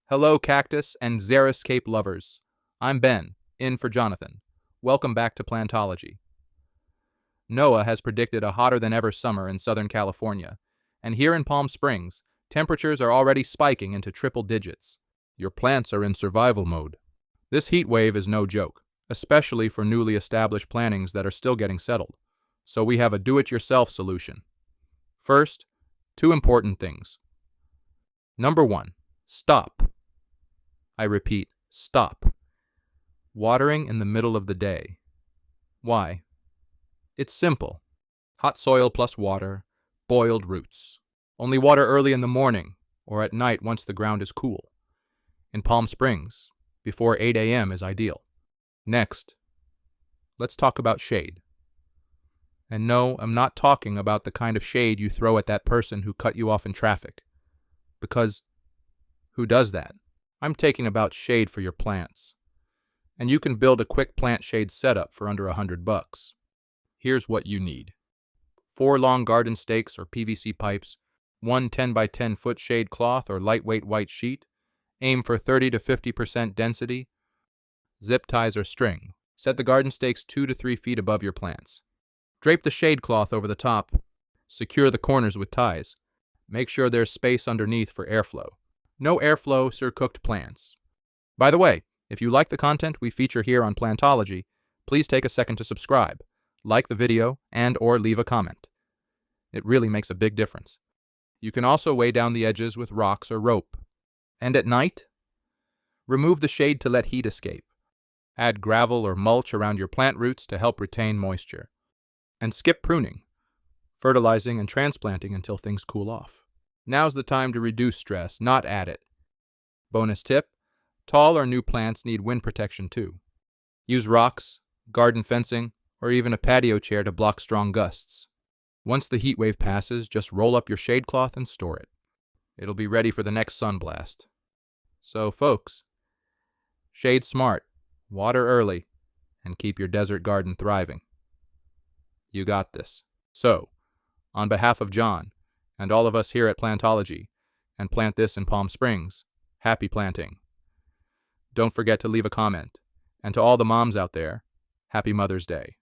Hello, cactus and xeriscape lovers. I'm Ben, in for Jonathan. Welcome back to Plantology. NOAA has predicted a hotter-than-ever summer in Southern California, and here in Palm Springs, temperatures are already spiking into triple digits. Your plants are in survival mode. This heat wave is no joke, especially for newly established plantings that are still getting settled. So we have a do-it-yourself solution. First, two important things. Number 1, stop. I repeat, stop. Watering in the middle of the day. Why? It's simple. Hot soil plus water, boiled roots. Only water early in the morning or at night once the ground is cool. In Palm Springs, before 8 a.m. is ideal. Next, let's talk about shade. And no, I'm not talking about the kind of shade you throw at that person who cut you off in traffic. Because who does that? I'm talking about shade for your plants. And you can build a quick plant shade setup for under $100. Here's what you need. 4 long garden stakes or PVC pipes, 1 10 by 10 foot shade cloth or lightweight white sheet, aim for 30 to 50% density, zip ties or string. Set the garden stakes 2 to 3 feet above your plants. Drape the shade cloth over the top. Secure the corners with ties. Make sure there's space underneath for airflow. No airflow, sir-cooked plants. By the way, if you like the content we feature here on Plantology, please take a second to subscribe, like the video, and/or leave a comment. It really makes a big difference. You can also weigh down the edges with rocks or rope. And at night, remove the shade to let heat escape. Add gravel or mulch around your plant roots to help retain moisture. And skip pruning, fertilizing and transplanting until things cool off. Now's the time to reduce stress, not add it. Bonus tip, tall or new plants need wind protection too. Use rocks, garden fencing, or even a patio chair to block strong gusts. Once the heat wave passes, just roll up your shade cloth and store it. It'll be ready for the next sun blast. So folks, shade smart, water early, and keep your desert garden thriving. You got this. So, on behalf of John, and all of us here at Plantology, and Plant This in Palm Springs, happy planting. Don't forget to leave a comment. And to all the moms out there, happy Mother's Day.